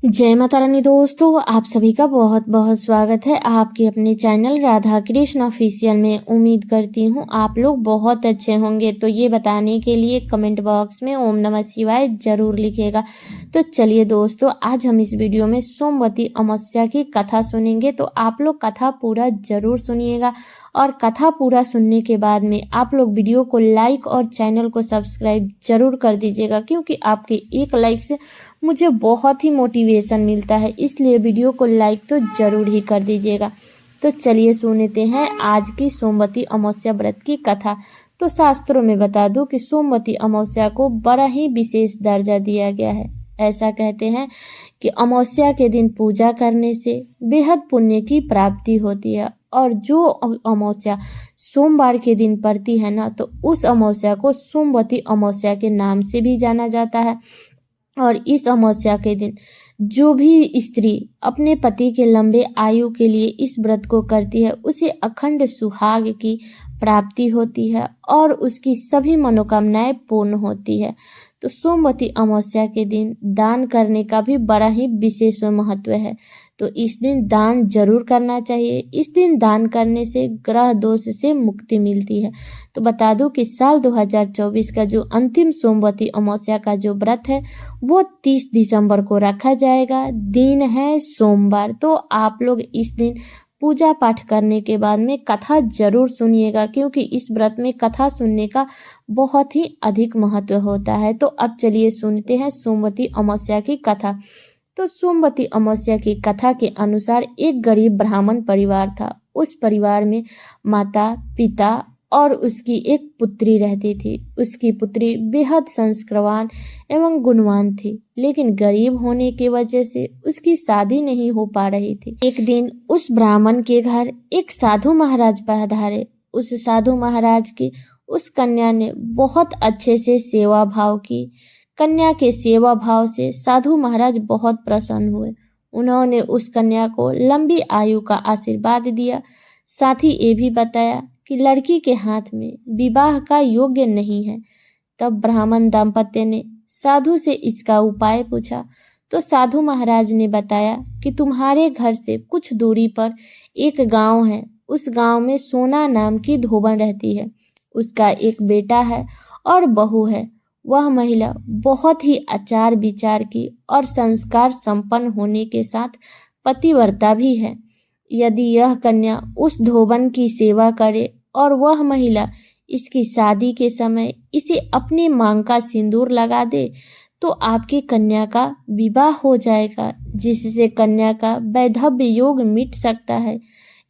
जय माता रानी दोस्तों, आप सभी का बहुत बहुत स्वागत है आपके अपने चैनल राधा कृष्ण ऑफिशियल में। उम्मीद करती हूँ आप लोग बहुत अच्छे होंगे। तो ये बताने के लिए कमेंट बॉक्स में ओम नमः शिवाय जरूर लिखेगा। तो चलिए दोस्तों, आज हम इस वीडियो में सोमवती अमावस्या की कथा सुनेंगे। तो आप लोग कथा पूरा जरूर सुनिएगा और कथा पूरा सुनने के बाद में आप लोग वीडियो को लाइक और चैनल को सब्सक्राइब जरूर कर दीजिएगा, क्योंकि आपके एक लाइक से मुझे बहुत ही मोटिवेशन मिलता है। इसलिए वीडियो को लाइक तो ज़रूर ही कर दीजिएगा। तो चलिए सुनते हैं आज की सोमवती अमावस्या व्रत की कथा। तो शास्त्रों में बता दूं कि सोमवती अमावस्या को बड़ा ही विशेष दर्जा दिया गया है। ऐसा कहते हैं कि अमावस्या के दिन पूजा करने से बेहद पुण्य की प्राप्ति होती है। और जो अमावस्या सोमवार के दिन पड़ती है ना, तो उस अमावस्या को सोमवती अमावस्या के नाम से भी जाना जाता है। और इस अमावस्या के दिन जो भी स्त्री अपने पति के लंबे आयु के लिए इस व्रत को करती है, उसे अखंड सुहाग की प्राप्ति होती है और उसकी सभी मनोकामनाएं पूर्ण होती है। तो सोमवती अमावस्या के दिन दान करने का भी बड़ा ही विशेष महत्व है। तो इस दिन दान जरूर करना चाहिए। इस दिन दान करने से ग्रह दोष से मुक्ति मिलती है। तो बता दूं कि साल 2024 का जो अंतिम सोमवती अमावस्या का जो व्रत है वो 30 दिसंबर को रखा जाएगा। दिन है सोमवार। तो आप लोग इस दिन पूजा पाठ करने के बाद में कथा जरूर सुनिएगा, क्योंकि इस व्रत में कथा सुनने का बहुत ही अधिक महत्व होता है। तो अब चलिए सुनते हैं सोमवती अमावस्या की कथा। तो सोमवती अमावस्या की कथा के अनुसार एक गरीब ब्राह्मण परिवार था। उस परिवार में माता, पिता और उसकी एक पुत्री रहती थी। उसकी पुत्री बेहद संस्कारवान एवं गुणवान थी, लेकिन गरीब होने की वजह से उसकी शादी नहीं हो पा रही थी। एक दिन उस ब्राह्मण के घर एक साधु महाराज पधारे। उस साधु महाराज की उस कन्या ने बहुत अच्छे से सेवा भाव की। कन्या के सेवा भाव से साधु महाराज बहुत प्रसन्न हुए। उन्होंने उस कन्या को लंबी आयु का आशीर्वाद दिया। साथ ही ये भी बताया कि लड़की के हाथ में विवाह का योग्य नहीं है। तब ब्राह्मण दाम्पत्य ने साधु से इसका उपाय पूछा। तो साधु महाराज ने बताया कि तुम्हारे घर से कुछ दूरी पर एक गांव है। उस गांव में सोना नाम की धोबन रहती है। उसका एक बेटा है और बहू है। वह महिला बहुत ही आचार विचार की और संस्कार संपन्न होने के साथ पतिव्रता भी है। यदि यह कन्या उस धोबन की सेवा करे और वह महिला इसकी शादी के समय इसे अपने मांग का सिंदूर लगा दे, तो आपकी कन्या का विवाह हो जाएगा, जिससे कन्या का वैधव्य योग मिट सकता है।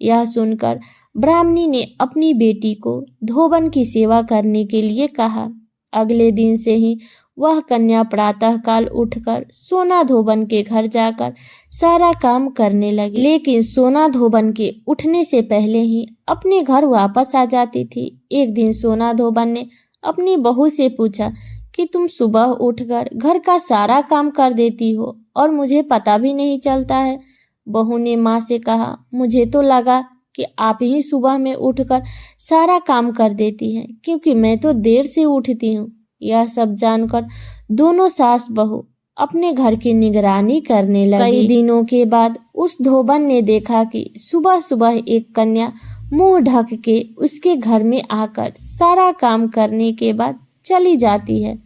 यह सुनकर ब्राह्मणी ने अपनी बेटी को धोबन की सेवा करने के लिए कहा। अगले दिन से ही वह कन्या प्रातःकाल उठकर सोना धोबन के घर जाकर सारा काम करने लगी, लेकिन सोना धोबन के उठने से पहले ही अपने घर वापस आ जाती थी। एक दिन सोना धोबन ने अपनी बहू से पूछा कि तुम सुबह उठकर घर का सारा काम कर देती हो और मुझे पता भी नहीं चलता है। बहू ने माँ से कहा, मुझे तो लगा कि आप ही सुबह में उठकर सारा काम कर देती हैं, क्योंकि मैं तो देर से उठती हूँ। यह सब जानकर दोनों सास बहू अपने घर की निगरानी करने लगी। कई दिनों के बाद उस धोबन ने देखा कि सुबह सुबह एक कन्या मुंह ढक के उसके घर में आकर सारा काम करने के बाद चली जाती है।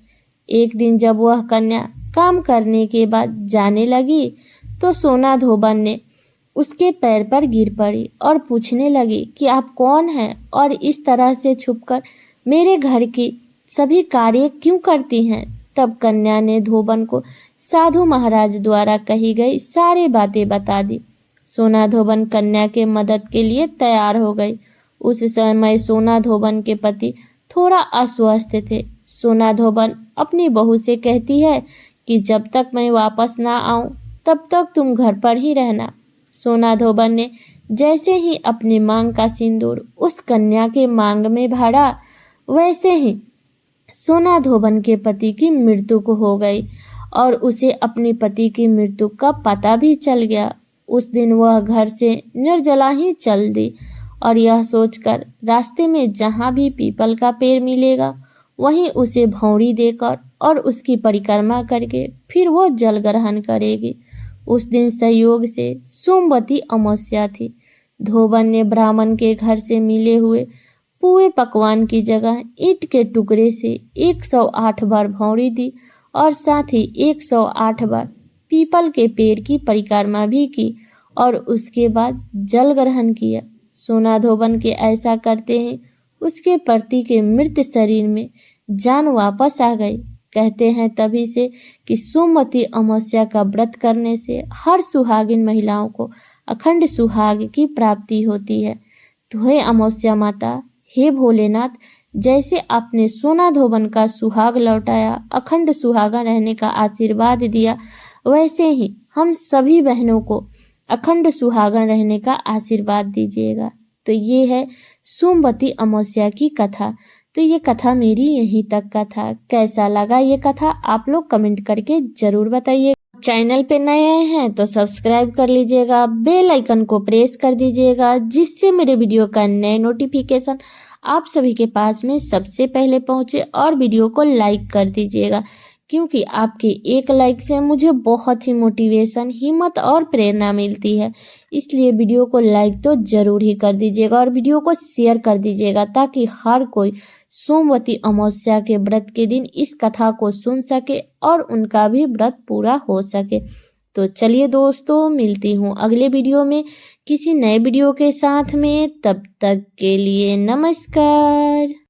एक दिन जब वह कन्या काम करने के बाद जाने लगी, तो सोना धोबन ने उसके पैर पर गिर पड़ी और पूछने लगी कि आप कौन हैं और इस तरह से छुपकर मेरे घर की सभी कार्य क्यों करती हैं। तब कन्या ने धोबन को साधु महाराज द्वारा कही गई सारी बातें बता दी। सोना धोबन कन्या के मदद के लिए तैयार हो गई। उस समय सोना धोबन के पति थोड़ा अस्वस्थ थे। सोना धोबन अपनी बहू से कहती है कि जब तक मैं वापस ना आऊं तब तक तुम घर पर ही रहना। सोना धोबन ने जैसे ही अपनी मांग का सिंदूर उस कन्या के मांग में भरा, वैसे ही सोना धोबन के पति की मृत्यु को हो गई और उसे अपने पति की मृत्यु का पता भी चल गया। उस दिन वह घर से निर्जला ही चल दी और यह सोचकर रास्ते में जहाँ भी पीपल का पेड़ मिलेगा वहीं उसे भौंरी देकर और उसकी परिक्रमा करके फिर वो जल ग्रहण करेगी। उस दिन संयोग से सोमवती अमावस्या थी। धोबन ने ब्राह्मण के घर से मिले हुए पूरे पकवान की जगह ईंट के टुकड़े से 108 बार भौंरी दी और साथ ही 108 बार पीपल के पेड़ की परिक्रमा भी की और उसके बाद जल ग्रहण किया। सोना धोबन के ऐसा करते ही उसके पति के मृत शरीर में जान वापस आ गई। कहते हैं तभी से कि सोमवती अमावस्या का व्रत करने से हर सुहागिन महिलाओं को अखंड सुहाग की प्राप्ति होती है। तो हे अमावस्या माता, हे भोलेनाथ, जैसे आपने सोना धोबन का सुहाग लौटाया, अखंड सुहागा रहने का आशीर्वाद दिया, वैसे ही हम सभी बहनों को अखंड सुहागा रहने का आशीर्वाद दीजिएगा। तो ये है सोमवती अमावस्या की कथा। तो ये कथा मेरी यहीं तक का था। कैसा लगा ये कथा आप लोग कमेंट करके जरूर बताइए। चैनल पे नए आए हैं तो सब्सक्राइब कर लीजिएगा, बेल आइकन को प्रेस कर दीजिएगा, जिससे मेरे वीडियो का नए नोटिफिकेशन आप सभी के पास में सबसे पहले पहुंचे। और वीडियो को लाइक कर दीजिएगा, क्योंकि आपके एक लाइक से मुझे बहुत ही मोटिवेशन, हिम्मत और प्रेरणा मिलती है। इसलिए वीडियो को लाइक तो ज़रूर ही कर दीजिएगा और वीडियो को शेयर कर दीजिएगा, ताकि हर कोई सोमवती अमावस्या के व्रत के दिन इस कथा को सुन सके और उनका भी व्रत पूरा हो सके। तो चलिए दोस्तों, मिलती हूँ अगले वीडियो में किसी नए वीडियो के साथ में। तब तक के लिए नमस्कार।